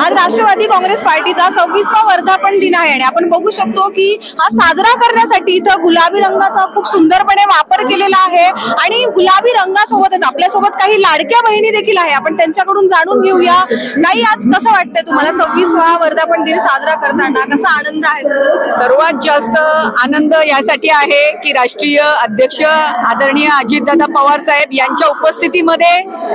आज राष्ट्रवादी काँग्रेस पार्टीचा 26वा वर्धापन दिन आहे आणि आपण बघू शकतो की हा साजरा करण्यासाठी इथं गुलाबी रंगाचा खूप सुंदरपणे वापर केलेला आहे आणि गुलाबी रंगासोबतच आपल्यासोबत काही लाडक्या बहिणी देखील आहे. आपण त्यांच्याकडून जाणून घेऊया. नाही, आज कसं वाटतंय तुम्हाला 26वा वर्धापन दिन साजरा करताना? कसा आनंद आहे? सर्वात जास्त आनंद यासाठी आहे की राष्ट्रीय अध्यक्ष आदरणीय अजितदादा पवार साहेब यांच्या उपस्थितीमध्ये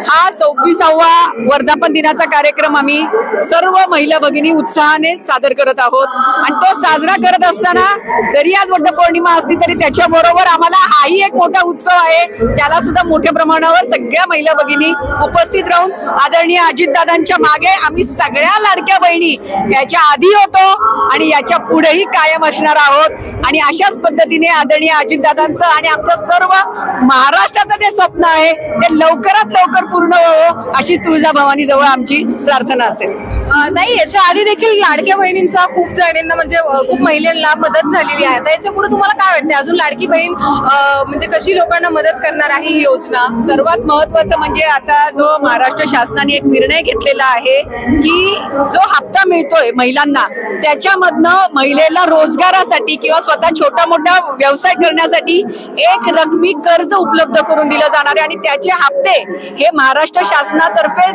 हा 26वा वर्धापन दिनाचा कार्यक्रम आम्ही सर्व महिला भगिनी उत्साहाने सादर करत आहोत. आणि तो साजरा करत असताना जरी आज वटपौर्णिमा असली तरी त्याच्याबरोबर आम्हाला हाही एक मोठा उत्सव आहे. त्याला सुद्धा मोठ्या प्रमाणावर सगळ्या महिला भगिनी उपस्थित राहून आदरणीय अजितदादांच्या मागे आम्ही सगळ्या लाडक्या बहिणी याच्या आधी होतो आणि याच्या पुढेही कायम असणार आहोत. आणि अशाच पद्धतीने आदरणीय अजितदादांचं आणि आमचं सर्व महाराष्ट्राचं जे स्वप्न आहे ते लवकरात लवकर पूर्ण व्हावं अशी तुळजाभवानी जवळ आमची प्रार्थना असेल. नाही, याच्या आधी देखील लाडक्या बहिणींचा खूप जणींना म्हणजे खूप महिलांना मदत झालेली आहे. तर याच्या पुढे तुम्हाला काय वाटतं, अजून लाडकी बहीण म्हणजे कशी लोकांना मदत करणार आहे ही योजना? सर्वात महत्वाचं म्हणजे आता जो महाराष्ट्र शासनाने एक निर्णय घेतलेला आहे की जो हप्ता मिळतोय महिलांना त्याच्यामधनं महिलेला रोजगारासाठी किंवा स्वतः छोटा मोठा व्यवसाय करण्यासाठी एक रकमी कर्ज उपलब्ध करून दिलं जाणार आहे. आणि त्याचे हप्ते हे महाराष्ट्र शासनातर्फे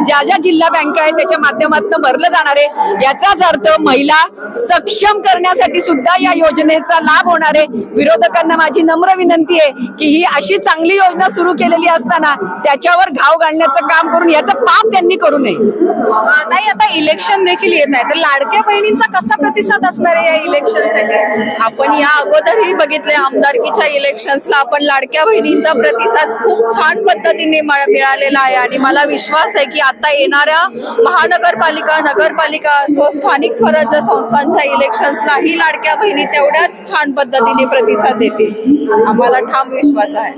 ज्या ज्या जिल्हा बँका आहेत त्याच्या माध्यमातून भरलं जाणार आहे. याचाच अर्थ महिला सक्षम करण्यासाठी सुद्धा या योजनेचा लाभ होणार आहे. विरोधकांना माझी नम्र विनंती आहे की ही अशी चांगली योजना सुरू केलेली असताना त्याच्यावर घाव घालण्याचं काम करून याचं पाप त्यांनी करू नये. नाही, आता इलेक्शन देखील येत आहे तर लाडक्या बहिणींचा कसा प्रतिसाद असणार आहे या इलेक्शनसाठी? आपण या अगोदरही बघितले आमदारकीच्या इलेक्शन्सला आपण लाडक्या बहिणींचा प्रतिसाद खूप छान पद्धतीने मिळालेला आहे. आणि मला विश्वास आहे की आता येणाऱ्या महानगरपालिका नगरपालिका स्थानिक स्वराज्य संस्थांच्या इलेक्शन्सलाही लाडक्या बहिणी तेवढ्याच छान पद्धतीने प्रतिसाद देतील. आम्हाला ठाम विश्वास आहे.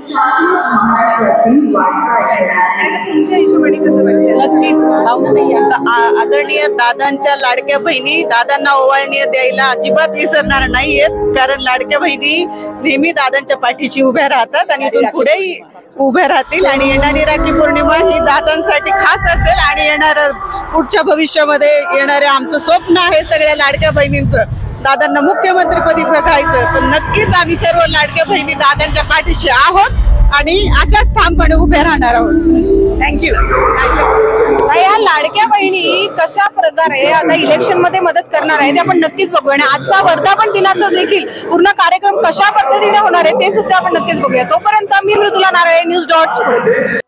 तुमच्या हिशोबाने कसं वाटतं? नक्कीच आदरणीय दादांच्या लाडक्या बहिणी दादांना ओवाळणी द्यायला अजिबात विसरणार नाहीयेत. कारण लाडक्या बहिणी नेहमी दादांच्या पाठीशी उभ्या राहतात आणि इथून पुढेही उभे राहतील. आणि येणारी राखी पौर्णिमा ही दादांसाठी खास असेल. आणि येणाऱ्या पुढच्या भविष्यामध्ये येणारे आमचं स्वप्न आहे सगळ्या लाडक्या बहिणींचं दादांना मुख्यमंत्रीपदी बघायचं. तर नक्कीच आम्ही सर्व लाडक्या बहिणी दादांच्या पाठीशी आहोत आणि अशाच ठामपणे उभे राहणार आहोत. थँक्यू. या लाडक्या बहिणी कशा प्रकारे आता इलेक्शन मध्ये मदत करणार आहे ते आपण नक्कीच बघूया. आणि आजचा वर्धापन दिनाचा देखील पूर्ण कार्यक्रम कशा पद्धतीने होणार आहे ते सुद्धा आपण नक्कीच बघूया. तोपर्यंत मी मृदुला नारळे, न्यूज डॉट्स.